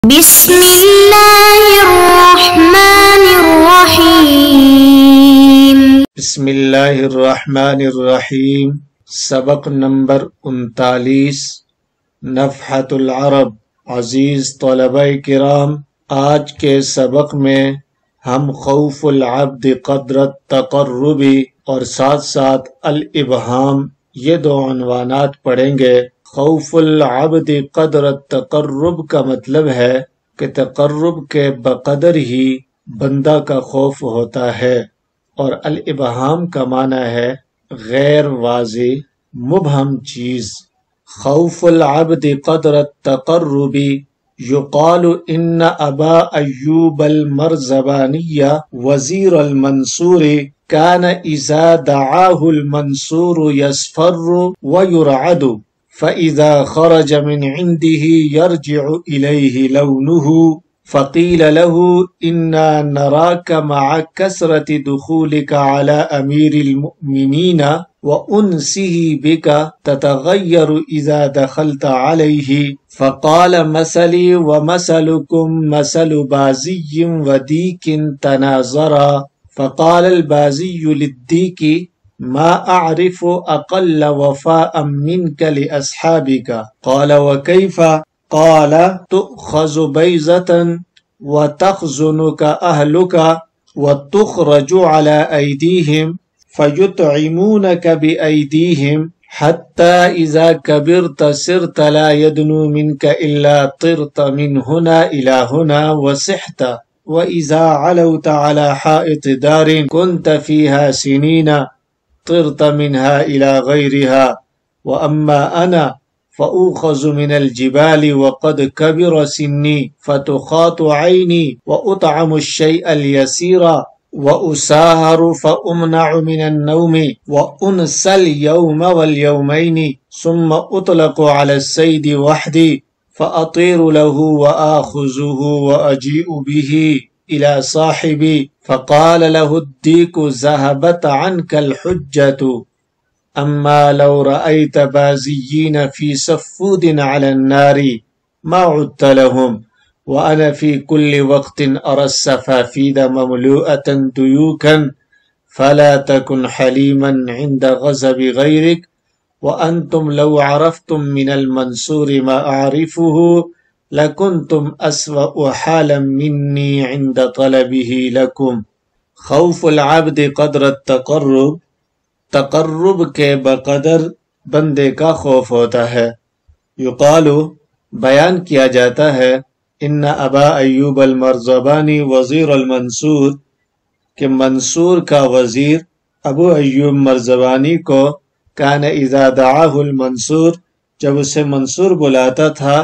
بسم اللہ الرحمن الرحیم بسم اللہ الرحمن الرحیم۔ سبق نمبر 39 نفحۃ العرب۔ عزیز طلبہ کرام، آج کے سبق میں ہم خوف العبد قدر التقرب اور ساتھ ساتھ الابہام یہ دو عنوانات پڑھیں گے۔ خوف العبد قدر التقرب کا مطلب ہے کہ تقرب کے بقدر ہی بندہ کا خوف ہوتا ہے، اور الابہام کا معنی ہے غیر واضح مبہم چیز۔ خوف العبد قدر التقرب یقال ان ابا ایوب المرزبانی وزیر المنصور كان اذا دعاه المنصور يصفر ويرعد، فإذا خرج من عنده يرجع إليه لونه، فقيل له إنا نراك مع كثرة دخولك على أمير المؤمنين وأنسه بك تتغير إذا دخلت عليه، فقال مثلي ومثلكم مثل بازي وديك تناظرا، فقال البازي للديك ما أعرف أقل وفاء منك لأصحابك، قال وكيف؟ قال تؤخذ بيزة وتخزنك أهلك وتخرج على أيديهم فيطعمونك بأيديهم حتى إذا كبرت صرت لا يدنو منك إلا طرت من هنا إلى هنا وسحت، وإذا علوت على حائط دار كنت فيها سنين طرت منها إلى غيرها، وأما أنا فأوخذ من الجبال وقد كبر سني فتخاط عيني وأطعم الشيء اليسير وأساهر فأمنع من النوم وأنسى اليوم واليومين، ثم أطلق على الصيد وحدي فأطير له وآخذه وأجيء به إلى صاحبي، فقال له الديك ذهبت عنك الحجة، أما لو رأيت بازيين في سفود على النار ما عدت لهم، وأنا في كل وقت أرى السفافيد مملوءة ديوكا، فلا تكن حليما عند غضب غيرك، وأنتم لو عرفتم من المنصور ما أعرفه لکنتم اسوأ حالا منی عند طلبه لکم۔ خوف العبد قدر التقرب، تقرب کے بقدر بندے کا خوف ہوتا ہے۔ یقال بیان کیا جاتا ہے ان ابا ایوب المرزبانی وزیر المنصور کہ منصور کا وزیر ابو ایوب مرزبانی کو کان اذا دعاه المنصور جب اسے منصور بلاتا تھا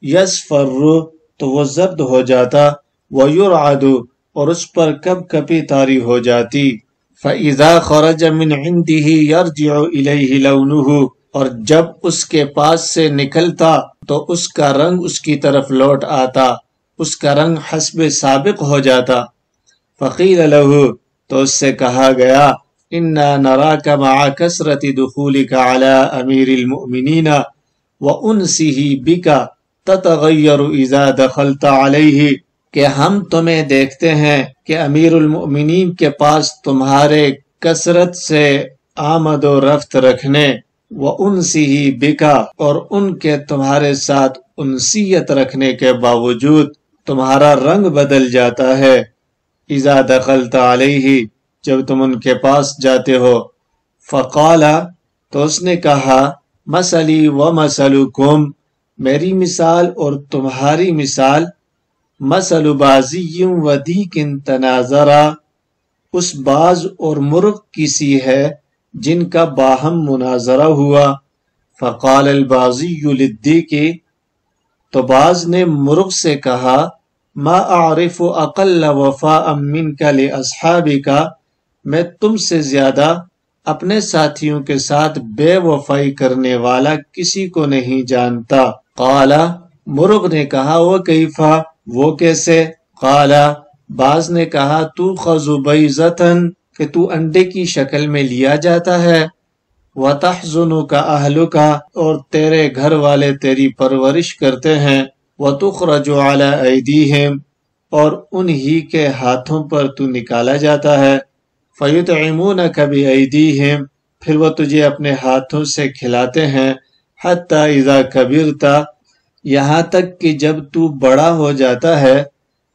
یصفر تو وہ زرد ہو جاتا، ویرعد اور اس پر کب کپی طاری ہو جاتی، فاذا خرج من عنده يرجع الیہ لونہ اور جب اس کے پاس سے نکلتا تو اس کا رنگ اس کی طرف لوٹ آتا، اس کا رنگ حسب سابق ہو جاتا۔ فقیل له تو اس سے کہا گیا انا نراک مع کثرت دخولک علی امیر المؤمنین وانسہ بک تتغیر اذا دخلت علیہ، کہ ہم تمہیں دیکھتے ہیں کہ امیر المؤمنین کے پاس تمہارے کثرت سے آمد و رفت رکھنے، وانسہ بک اور ان کے تمہارے ساتھ انسیت رکھنے کے باوجود تمہارا رنگ بدل جاتا ہے، اذا دخلت علیہ جب تم ان کے پاس جاتے ہو۔ فقال تو اس نے کہا مثلی و مثلکم میری مثال اور تمہاری مثال مثل بازی و دیک تناظرا اس باز اور مرغ کی سی ہے جن کا باہم مناظرہ ہوا۔ فقال البازی للدیک تو باز نے مرغ سے کہا ما اعرف اقل وفاء منک لاصحابک میں تم سے زیادہ اپنے ساتھیوں کے ساتھ بے وفائی کرنے والا کسی کو نہیں جانتا۔ قال مرغ نے کہا وہ کیفا وہ کیسے؟ قال باز نے کہا تو خذ بیضۃ کہ تو انڈے کی شکل میں لیا جاتا ہے، وتحزنک اہلک اور تیرے گھر والے تیری پرورش کرتے ہیں، وَتُخْرَجُ عَلَىٰ أَيْدِيهِمْ اور انہی کے ہاتھوں پر تو نکالا جاتا ہے، فَيُطْعِمُونَكَ بِأَيْدِيهِمْ پھر وہ تجھے اپنے ہاتھوں سے کھلاتے ہیں، حَتَّى إِذَا كَبِرْتَ یہاں تک کہ جب تو بڑا ہو جاتا ہے،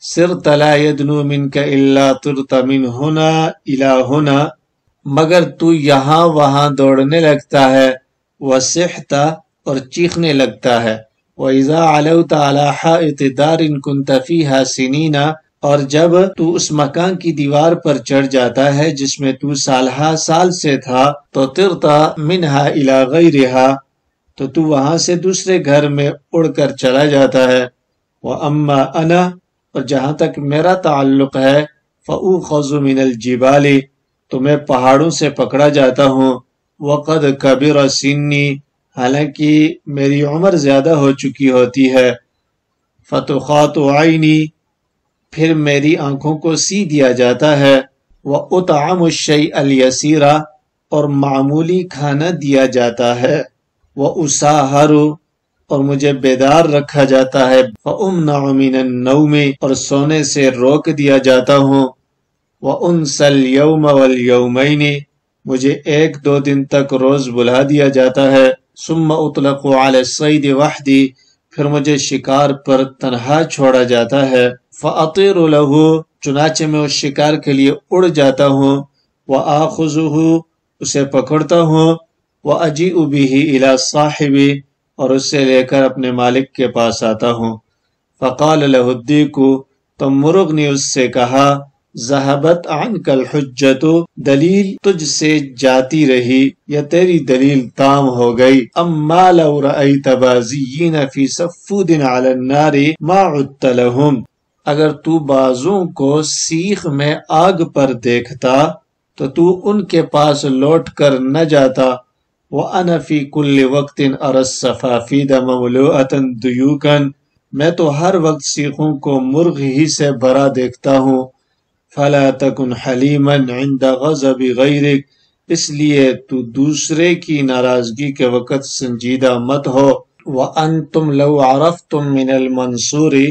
صِرْتَ لَا يَدْنُو مِنْكَ إِلَّا طِرْتَ مِنْ هُنَا إِلَىٰ هُنَا مگر تو یہاں وہاں دوڑنے لگتا ہے، وَصِحْتَ اور چیخنے لگتا ہے، وَإِذَا عَلَوْتَ عَلَىٰ حَائِطِ دَارٍ كُنْتَ فِيهَا سِنِينَ اور جب تو اس مکان کی دیوار پر چڑھ جاتا ہے جس میں تو سالہا سال سے تھا، تو طِرْتَ مِنْهَا إِلَىٰ غَيْرِهَا تو تو وہاں سے دوسرے گھر میں اڑ کر چلا جاتا ہے، وَأَمَّا أَنَا اور جہاں تک میرا تعلق ہے، فَأُوخَذُ مِنَ الْجِبَالِ تو میں پہاڑوں سے پکڑا جاتا ہوں، وَقَدْ كَبِرَ سِنِّي حالانکہ میری عمر زیادہ ہو چکی ہوتی ہے، فَتُخَاطُ عَيْنِي پھر میری آنکھوں کو سی دیا جاتا ہے، وَأُطْعَمُ الشَّيْءَ الْيَسِيرَ اور معمولی کھانا دیا جاتا ہے، وَأُسَاهَرُ اور مجھے بیدار رکھا جاتا ہے، فَأُمْنَعُ مِنَ النَّوْمِ اور سونے سے روک دیا جاتا ہوں، وَأُنْسَى الْيَوْمَ وَالْيَوْمَيْنِ مجھے 1-2 دن تک روز بلا دیا جاتا ہے، ثُمَّ أُطْلَقُ عَلَى الصَّيْدِ وَحْدِي پھر مجھے شکار پر تنہا چھوڑا جاتا ہے، فَأَطِيرُ لَهُ چنانچہ میں اس شکار کے لیے اڑ جاتا ہوں، وَآخُذُهُ اسے پکڑتا ہوں، وَأَجِئُ بِهِ إِلَى صَاحِبِ اور اسے لے کر اپنے مالک کے پاس آتا ہوں، فَقَالَ لَهُ الدِّيكُ تو مرغ نے اس سے کہا، ذہبت عنک الحجت دلیل تجھ سے جاتی رہی یا تیری دلیل تام ہو گئی، اما لو رأیت بازیین فی صفود علی النار ما عدت لهم اگر تو بازوں کو سیخ میں آگ پر دیکھتا تو تو ان کے پاس لوٹ کر نہ جاتا، وَأَنَا فِي كُلِّ وَقْتٍ أَرَى الصَّفَافِيدَ مَمْلُوءَةً دُيُوكًا میں تو ہر وقت سیخوں کو مرغ ہی سے بھرا دیکھتا ہوں، فَلَا تَكُنْ حَلِيمًا عِنْدَ غَضَبِ غَيْرِكَ اس لیے تو دوسرے کی ناراضگی کے وقت سنجیدہ مت ہو، وَأَنْتُمْ لَوْ عَرَفْتُمْ مِنَ الْمَنْصُورِ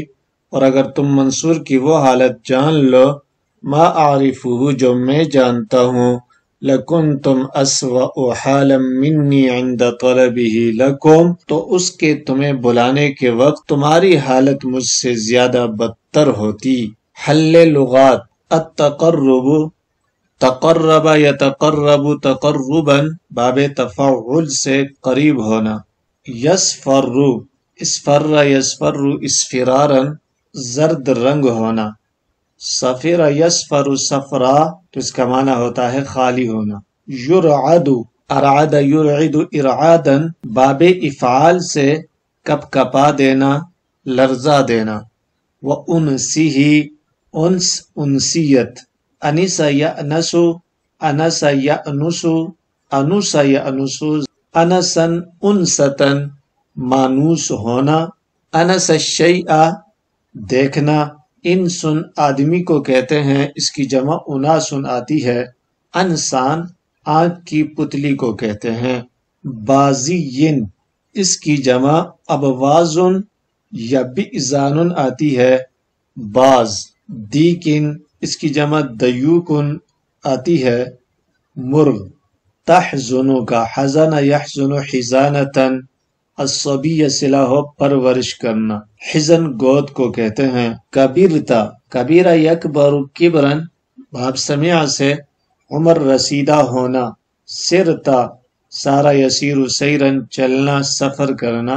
اور اگر تم منصور کی وہ حالت جان لو، مَا أَعْرِفُهُ جو میں جانتا ہوں، لَكُنْتُمْ أَسْوَأُ حَالًا مِنِّي عِنْدَ طَلَبِهِ لَكُمْ تو اس کے تمہیں بلانے کے وقت تمہاری حالت مجھ سے زیادہ بدتر ہوتی۔ حل لغات التقرب تقرب یتقرب تقربا باب تفعل سے قریب ہونا، یسفر اسفر یسفر اسفرارا زرد رنگ ہونا، سفر یسفر صفرا تو اس کا معنی ہوتا ہے خالی ہونا، یرعد ارعد یرعد ارعادا باب افعال سے کپ کپا دینا لرزا دینا، وانسہ انس انسیت، انس یأنس انس یأنس انس یأنس انسا انستا مانوس ہونا، انس الشیء دیکھنا، انسن آدمی کو کہتے ہیں، اس کی جمع اناسن آتی ہے، انسان آنکھ کی پتلی کو کہتے ہیں، بازین اس کی جمع ابوازن یا بئزان آتی ہے، باز، دیکن اس کی جمع دیوکن آتی ہے، مرغ، تحزن کا حزن یحزن حزانتا، الصبی صلہ ہو پرورش کرنا، حزن گود کو کہتے ہیں، کبیرتا کبیرہ یکبر کبرن باب سمع سے عمر رسیدہ ہونا، سرتا سارا یسیر سیرن چلنا سفر کرنا،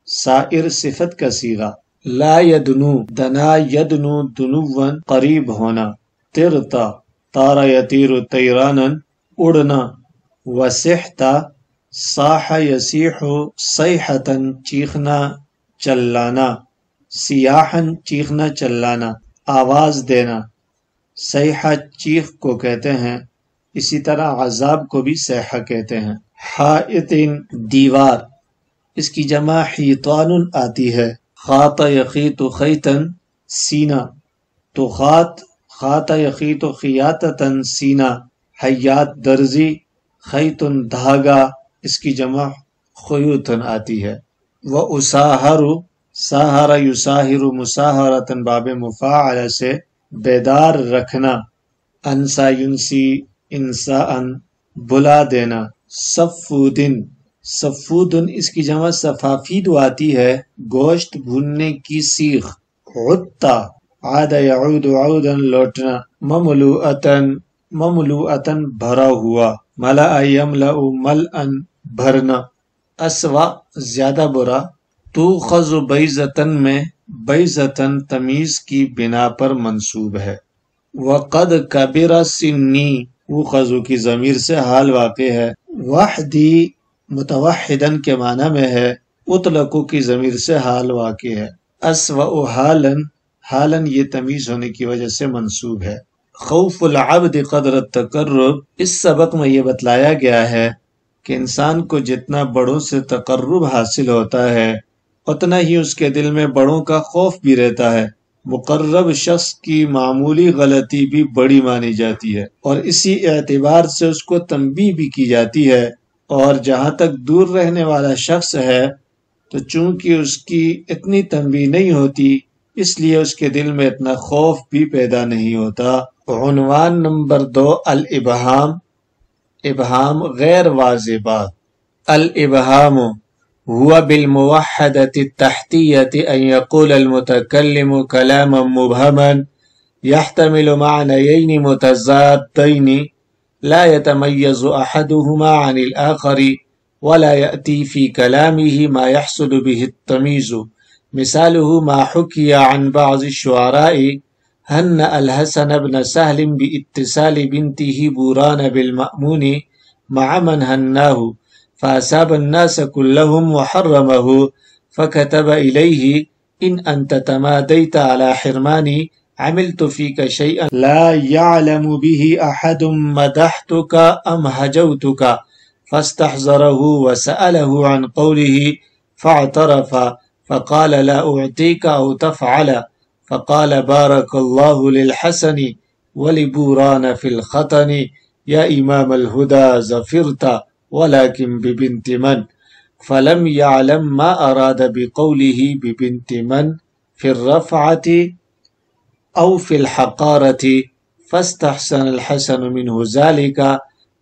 سائر صفت کا صیغہ، لا یدنو دنا یدنو دنون قریب ہونا، ترتا تارا یطیر طیرانا اڑنا، وسحتا صاح یسیح صیحتا چیخنا چلانا، سیاحا چیخنا چلانا آواز دینا، صیحہ چیخ کو کہتے ہیں، اسی طرح عذاب کو بھی صیحہ کہتے ہیں، حائط دیوار اس کی جمع حیطان آتی ہے، خاط یخیط خیطا سینہ، تو خاط یخیط خیاطتا سینہ، حیات درزی، خیط دھاگا اس کی جمع خیوطن آتی ہے، وَأُسَاهَرُ ساہر یساہر مساہرتن باب مفاعلہ سے بیدار رکھنا، انسا ینسی انساءن بلا دینا، صفودن صفودن اس کی جمع صفافید آتی ہے گوشت بھوننے کی سیخ، عدتا عاد یعود عودن لوٹنا، مملوءتن مملوءتن بھرا ہوا، ملأ یملأ ملأن بھرنا، اسوا زیادہ برا، توخذ بیضتن میں بیضتن تمیز کی بنا پر منصوب ہے، وقد کبر سنی اوخذ کی ضمیر سے حال واقع ہے، وحدی متوحدن کے معنی میں ہے، اطلقو کی ضمیر سے حال واقع ہے، اسوأ حالن حالن یہ تمیز ہونے کی وجہ سے منصوب ہے۔ خوف العبد قدر التقرب، اس سبق میں یہ بتلایا گیا ہے کہ انسان کو جتنا بڑوں سے تقرب حاصل ہوتا ہے اتنا ہی اس کے دل میں بڑوں کا خوف بھی رہتا ہے۔ مقرب شخص کی معمولی غلطی بھی بڑی مانی جاتی ہے اور اسی اعتبار سے اس کو تنبیہ بھی کی جاتی ہے، اور جہاں تک دور رہنے والا شخص ہے تو چونکہ اس کی اتنی تنبیہ نہیں ہوتی اس لیے اس کے دل میں اتنا خوف بھی پیدا نہیں ہوتا۔ عنوان نمبر 2، الابہام، ابہام غیر واضح بات۔ الابہام هو بالموحدة التحتية أن يقول المتكلم كلاما مبهما يحتمل معنيين متضادين لا يتميز أحدهما عن الآخر ولا يأتي في كلامه ما يحصل به التمييز، مثاله ما حكي عن بعض الشعراء هنأ الحسن بن سهل باتصال بنته بوران بالمأمون مع من هناه فأصاب الناس كلهم وحرمه فكتب إليه إن أنت تماديت على حرماني عملت فيك شيئا لا يعلم به أحد مدحتك أم هجوتك فاستحضره وسأله عن قوله فاعترف فقال لا أعطيك أو تفعل فقال بارك الله للحسن ولبوران في الخطن يا إمام الهدى زفرت ولكن ببنت من فلم يعلم ما أراد بقوله ببنت من في الرفعة أو في الحقارة فاستحسن الحسن منه ذلك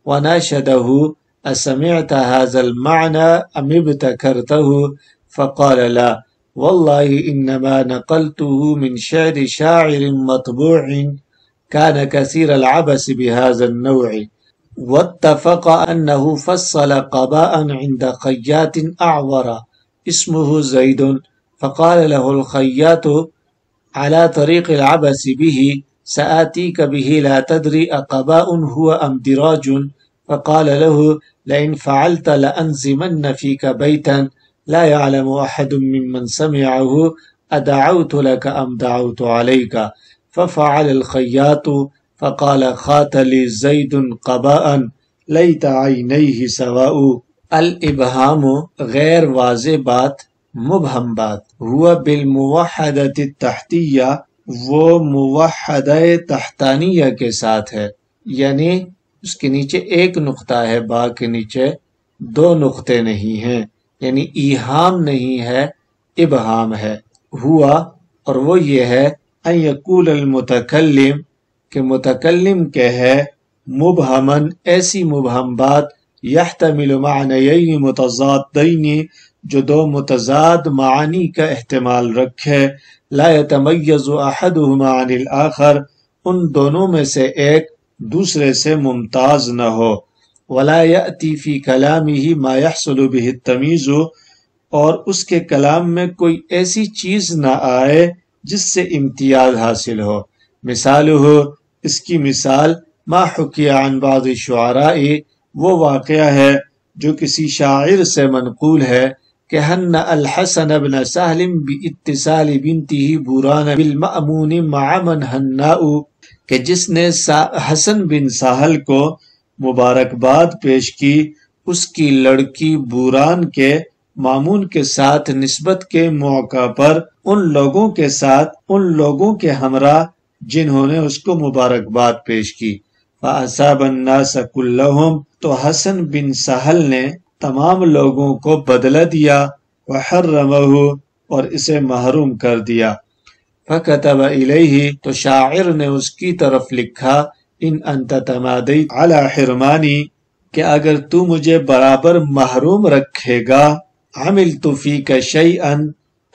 وناشده أسمعت هذا المعنى أم ابتكرته فقال لا والله إنما نقلته من شعر شاعر مطبوع كان كثير العبث بهذا النوع، واتفق أنه فصل قباء عند خياط أعور اسمه زيد فقال له الخياط على طريق العبث به سآتيك به لا تدري أقباء هو أم دراج فقال له لئن فعلت لأنزمن فيك بيتا لا يعلم أحد ممن سمعه أدعوت لك أم دعوت عليك ففعل الخياط فقال خات لي زید قباء لیت عینیہ سواء۔ الابہام غیر واضح بات، مبہم بات، ہوا بالموحدۃ التحتیہ وہ موحدہ تحتانیہ کے ساتھ ہے، یعنی اس کے نیچے ایک نقطہ ہے، با کے نیچے دو نقطے نہیں ہیں، یعنی ایہام نہیں ہے، ابہام ہے۔ ہوا اور وہ یہ ہے ان یقول المتکلم کہ متکلم کہ ہے مبہمن ایسی مبہم بات یحتمل معنیین متضادین جو دو متضاد معانی کا احتمال رکھے، لا یتمیز احدہما عن الآخر ان دونوں میں سے ایک دوسرے سے ممتاز نہ ہو، ولا یأتی فی کلامہ ما یحصل بہ التمیز اور اس کے کلام میں کوئی ایسی چیز نہ آئے جس سے امتیاز حاصل ہو۔ مثالہ اس کی مثال ما حکی عن بعض الشعراء وہ واقعہ ہے جو کسی شاعر سے منقول ہے کہ ہنأ الحسن بن سہل باتصال بنته بوران بالمأمون مع من ہناء کہ جس نے حسن بن سہل کو مبارکباد پیش کی اس کی لڑکی بوران کے مامون کے ساتھ نسبت کے موقع پر ان لوگوں کے ساتھ ان لوگوں کے ہمراہ جنہوں نے اس کو مبارکباد پیش کی۔ فَأَصَابَ النَّاسَ كُلَّهُمْ تو حسن بن سہل نے تمام لوگوں کو بدلہ دیا، وحرمہ اور اسے محروم کر دیا۔ فَكَتَبَ إِلَيْهِ تو شاعر نے اس کی طرف لکھا، ان انت تمادیت علی حرمانی کہ اگر تو مجھے برابر محروم رکھے گا، عملت فیک شیئا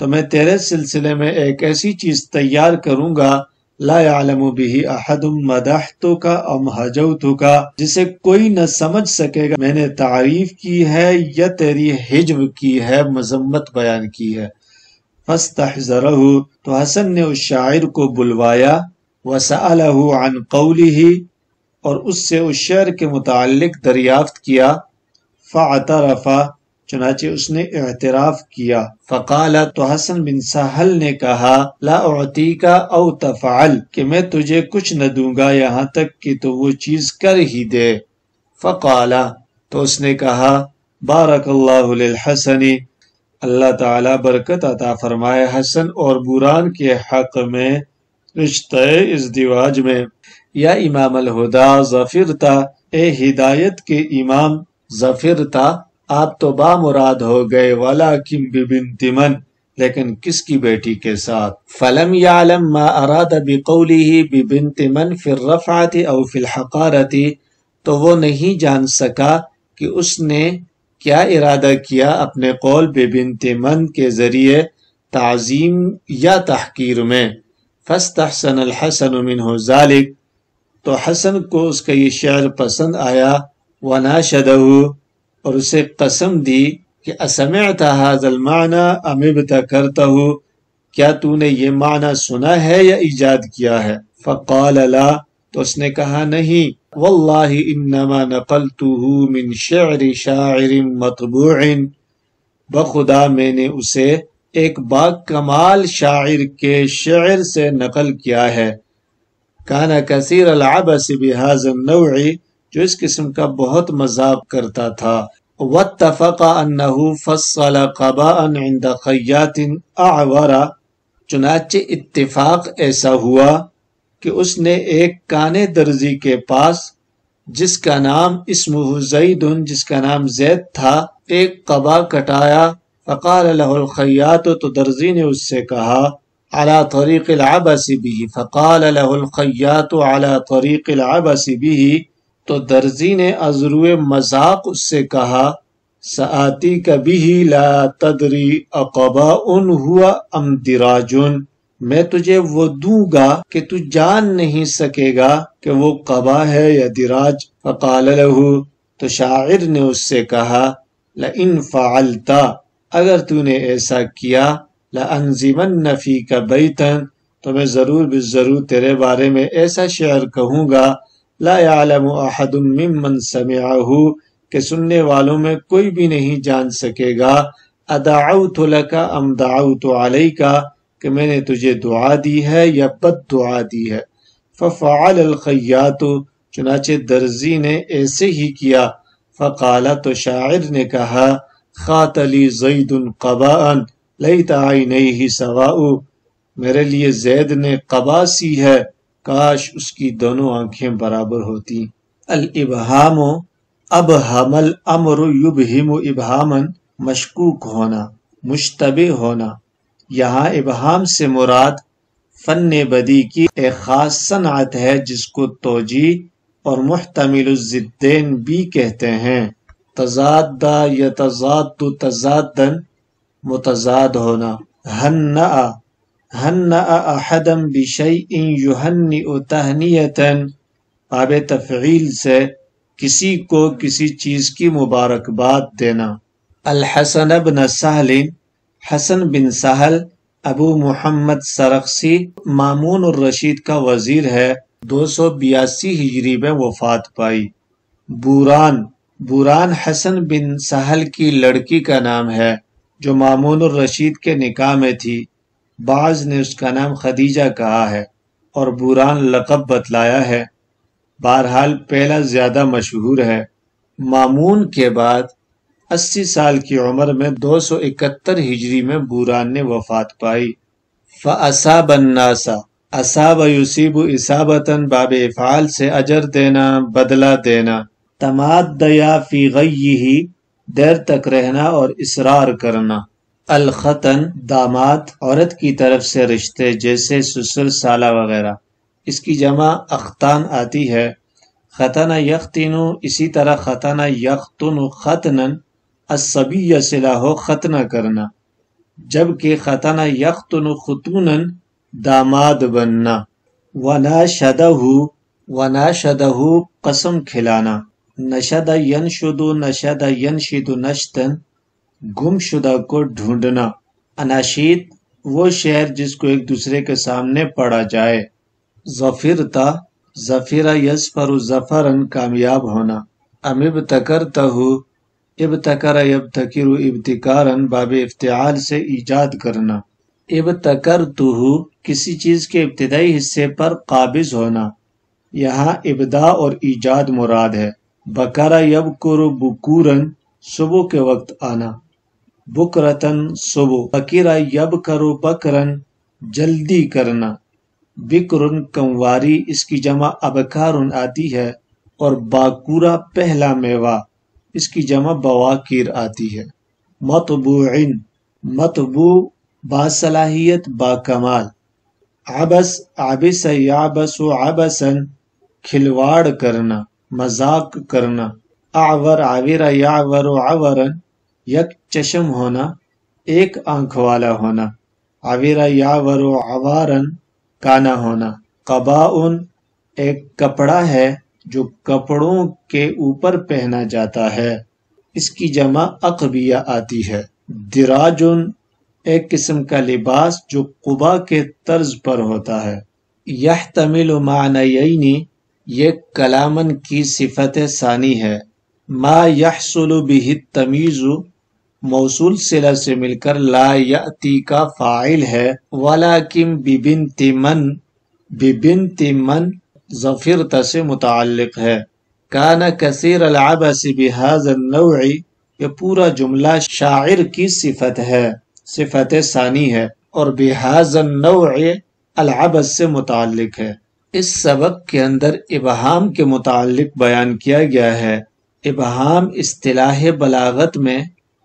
تو میں تیرے سلسلے میں ایک ایسی چیز تیار کروں گا، لا يعلم به احد مدحتک ام ہجوتک جسے کوئی نہ سمجھ سکے گا میں نے تعریف کی ہے یا تیری ہجو کی ہے، مذمت بیان کی ہے۔ فاستحضرہ تو حسن نے اس شاعر کو بلوایا، وسألہ عن قولہ اور اس سے اس شعر کے متعلق دریافت کیا، فاعترف چنانچہ اس نے اعتراف کیا، فقال تو حسن بن سہل نے کہا، لا اعطیک او تفعل کہ میں تجھے کچھ نہ دوں گا یہاں تک کہ تو وہ چیز کر ہی دے۔ فقال تو اس نے کہا، بارک اللہ للحسن اللہ تعالیٰ برکت عطا فرمائے حسن اور بوران کے حق میں رشتہ ازدواج میں۔ یا امام الہدا ظفرتا اے ہدایت کے امام ظفرتا آپ تو بامراد ہو گئے، ولیکن ببنت من لیکن کس کی بیٹی کے ساتھ؟ فلم یعلم ما اراد بقولہ ببنت من فی الرفعۃ او فی الحقارۃ تو وہ نہیں جان سکا کہ اس نے کیا ارادہ کیا اپنے قول ببنت من کے ذریعے تعظیم یا تحقیر میں۔ فاستحسن الحسن منہ ذلک تو حسن کو اس کا یہ شعر پسند آیا، وناشدہ اور اسے قسم دی کہ اسمعت هذا المعنى ام ابتکرتہ کیا تو نے یہ معنی سنا ہے یا ایجاد کیا ہے؟ فقال لا تو اس نے کہا نہیں، واللہ انما نقلتہ من شعر شاعر مطبوع بخدا میں نے اسے ایک با کمال شاعر کے شعر سے نقل کیا ہے، کانا کثیر العبث بهذا النوع جو اس قسم کا بہت مذاق کرتا تھا۔ واتفق انہ فصل قباء عند خیاط اعور چنانچہ اتفاق ایسا ہوا کہ اس نے ایک کانے درزی کے پاس جس کا نام اسمہ زید جس کا نام زید تھا ایک قبا کٹایا، فقال لہ الخیاط تو درزی نے اس سے کہا، علی طریق العبث به فقال لہ الخیاط علی طریق العبث به تو درزی نے از روئے مذاق اس سے کہا، سآتیک به لا تدری اقباء ہوا ام دراج میں تجھے وہ دوں گا کہ تو جان نہیں سکے گا کہ وہ قبا ہے یا دراج۔ فقال لہ تو شاعر نے اس سے کہا، لئن فعلت اگر تو نے ایسا کیا، لأنزمن فیک بیتا تو میں ضرور بالضرور تیرے بارے میں ایسا شعر کہوں گا، لا يعلم احد ممن سمعہ کہ سننے والوں میں کوئی بھی نہیں جان سکے گا، ادعوت لک ام دعوت علیک کہ میں نے تجھے دعا دی ہے یا بد دعا دی ہے۔ ففعل الخیاط چنانچہ درزی نے ایسے ہی کیا، فقال تو شاعر نے کہا، خاط لی زید قباء لیت عینیہ سواء میرے لیے زید نے قبا سی ہے، کاش اس کی دونوں آنکھیں برابر ہوتی۔ الابہام ابہم الامر یبہم ابہاما مشکوک ہونا، مشتبہ ہونا۔ یہاں ابہام سے مراد فن بدی کی ایک خاص صنعت ہے جس کو توجیہ اور محتمل الضدین بھی کہتے ہیں۔ تضاد یتضاد تضادن متضاد ہونا۔ ہنأ احدا بشیء یہنئ تہنیۃ باب تفعیل سے کسی کو کسی چیز کی مبارکباد دینا۔ الحسن بن سہل حسن بن سہل ابو محمد سرخسی مامون الرشید کا وزیر ہے، 282 ہجری میں وفات پائی۔ بوران حسن بن سہل کی لڑکی کا نام ہے جو مامون الرشید کے نکاح میں تھی، بعض نے اس کا نام خدیجہ کہا ہے اور بوران لقب بتلایا ہے، بہرحال پہلا زیادہ مشہور ہے۔ مامون کے بعد 80 سال کی عمر میں 271 ہجری میں بوران نے وفات پائی۔ فَأَصَابَ النَّاسَ اصاب یصیب اصابتاً باب افعال سے اجر دینا، بدلہ دینا۔ تمادیا فی غیہ دیر تک رہنا اور اصرار کرنا۔ الختن داماد، عورت کی طرف سے رشتے جیسے سسر سالہ وغیرہ، اس کی جمع اختان آتی ہے۔ ختن یختن، اسی طرح ختن یختن ختنا، الصبی صلہ ہو ختنہ کرنا، جبکہ ختن یختن ختونا داماد بننا۔ وناشدہ، وناشدہ قسم کھلانا، نشد ینشد، نشد ینشد نشتن، گم شدہ کو ڈھونڈنا۔ اناشید وہ شعر جس کو ایک دوسرے کے سامنے پڑھا جائے۔ ظفرتا، ظفر یظفر ظفرا کامیاب ہونا۔ ام ابتکرتہ، ابتکر یبتکر ابتکارا باب افتعال سے ایجاد کرنا۔ ابتکرتہ کسی چیز کے ابتدائی حصے پر قابض ہونا، یہاں ابداع اور ایجاد مراد ہے۔ بکر یبکر بکورا صبح کے وقت آنا، بکرتن صبح۔ بکر یبکر بکرن جلدی کرنا، بکرن کمواری، اس کی جمع ابکارن آتی ہے، اور باکورہ پہلا میوہ، اس کی جمع بواکیر آتی ہے۔ مطبوعن، مطبوع باصلاحیت باکمال۔ عبس، عبس یعبس عبسا کھلواڑ کرنا، مذاق کرنا۔ اعور، عور یعور عورا یک چشم ہونا، ایک آنکھ والا ہونا۔ عور یعور عوارا کانا ہونا۔ قباء ایک کپڑا ہے جو کپڑوں کے اوپر پہنا جاتا ہے، اس کی جمع اقبیہ آتی ہے۔ دراج ایک قسم کا لباس جو قبا کے طرز پر ہوتا ہے۔ یحتمل معنیین یہ کلامن کی صفت ثانی ہے۔ ما یحصل بہ التمیز موصول صلہ سے مل کر لا یأتی کا فاعل ہے۔ ولیکن ببنت من، ببنت من ظفرت سے متعلق ہے۔ کان کثیر العبث بہذا النوع، یہ پورا جملہ شاعر کی صفت ہے، صفت ثانی ہے، اور بہذا النوع العبث سے متعلق ہے۔ اس سبق کے اندر ابہام کے متعلق بیان کیا گیا ہے۔ ابہام اصطلاح بلاغت میں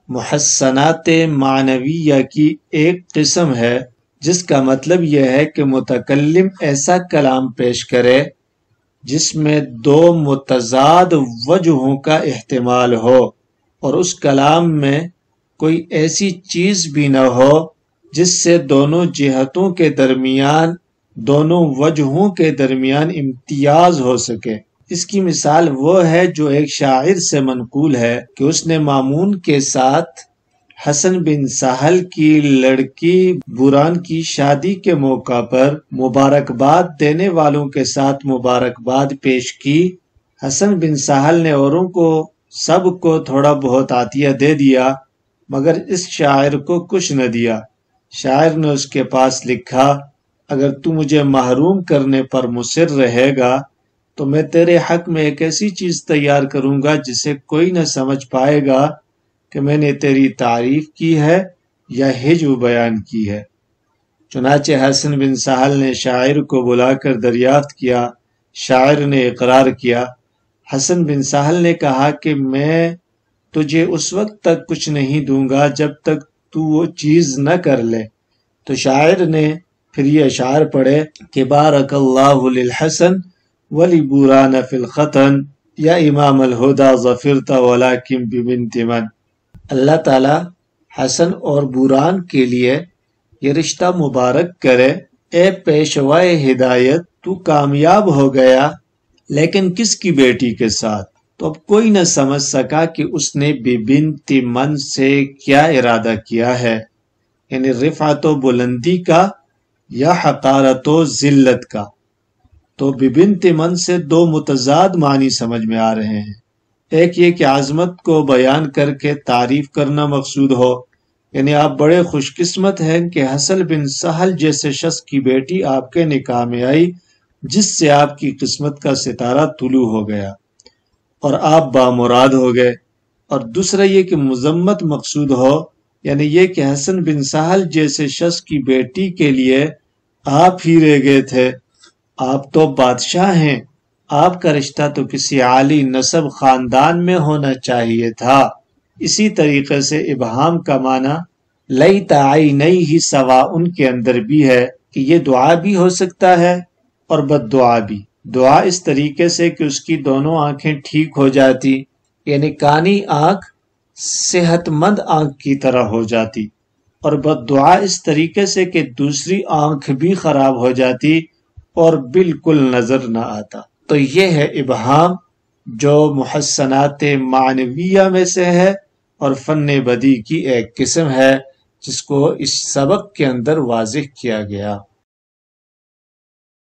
محسنات معنویہ کی ایک قسم ہے، جس کا مطلب یہ ہے کہ متکلم ایسا کلام پیش کرے جس میں دو متضاد وجہوں کا احتمال ہو، اور اس کلام میں کوئی ایسی چیز بھی نہ ہو جس سے دونوں جہتوں کے درمیان، دونوں وجہوں کے درمیان امتیاز ہو سکے۔ اس کی مثال وہ ہے جو ایک شاعر سے منقول ہے کہ اس نے مامون کے ساتھ حسن بن سہل کی لڑکی بوران کی شادی کے موقع پر مبارکباد دینے والوں کے ساتھ مبارکباد پیش کی۔ حسن بن سہل نے اوروں کو سب کو تھوڑا بہت عطیہ دے دیا، مگر اس شاعر کو کچھ نہ دیا۔ شاعر نے اس کے پاس لکھا، اگر تو مجھے محروم کرنے پر مصر رہے گا تو میں تیرے حق میں ایک ایسی چیز تیار کروں گا جسے کوئی نہ سمجھ پائے گا کہ میں نے تیری تعریف کی ہے یا ہجو بیان کی ہے۔ چنانچہ حسن بن سہل نے شاعر کو بلا کر دریافت کیا۔ شاعر نے اقرار کیا۔ حسن بن سہل نے کہا کہ میں تجھے اس وقت تک کچھ نہیں دوں گا جب تک تو وہ چیز نہ کر لے۔ تو شاعر نے پھر یہ اشعار پڑھے کہ بارک اللہ للحسن ولبوران فی الختن یا امام الہدا ظفرت ولیکن ببنت من۔ اللہ تعالی حسن اور بوران کے لیے یہ رشتہ مبارک کرے۔ اے پیشوائے ہدایت، تو کامیاب ہو گیا، لیکن کس کی بیٹی کے ساتھ؟ تو اب کوئی نہ سمجھ سکا کہ اس نے ببنت من سے کیا ارادہ کیا ہے، یعنی رفعت و بلندی کا یا حقارت و ذلت کا۔ تو ببنت من سے دو متضاد معنی سمجھ میں آ رہے ہیں۔ ایک یہ کہ عظمت کو بیان کر کے تعریف کرنا مقصود ہو، یعنی آپ بڑے خوش قسمت ہیں کہ حسن بن سہل جیسے شخص کی بیٹی آپ کے نکاح میں آئی، جس سے آپ کی قسمت کا ستارہ طلوع ہو گیا اور آپ بامراد ہو گئے۔ اور دوسرا یہ کہ مذمت مقصود ہو، یعنی یہ کہ حسن بن سہل جیسے شخص کی بیٹی کے لیے آپ ہی رہ گئے تھے، آپ تو بادشاہ ہیں، آپ کا رشتہ تو کسی عالی نسب خاندان میں ہونا چاہیے تھا۔ اسی طریقے سے ابہام کا معنی لیت عینیہ سواء کے اندر بھی ہے کہ یہ دعا بھی ہو سکتا ہے اور بد دعا بھی. دعا اس طریقے سے کہ اس کی دونوں آنکھیں ٹھیک ہو جاتی، یعنی کانی آنکھ صحت مند آنکھ کی طرح ہو جاتی، اور بد دعا اس طریقے سے کہ دوسری آنکھ بھی خراب ہو جاتی اور بالکل نظر نہ آتا. تو یہ ہے ابہام جو محسنات معنویہ میں سے ہے اور فن بدی کی ایک قسم ہے جس کو اس سبق کے اندر واضح کیا گیا.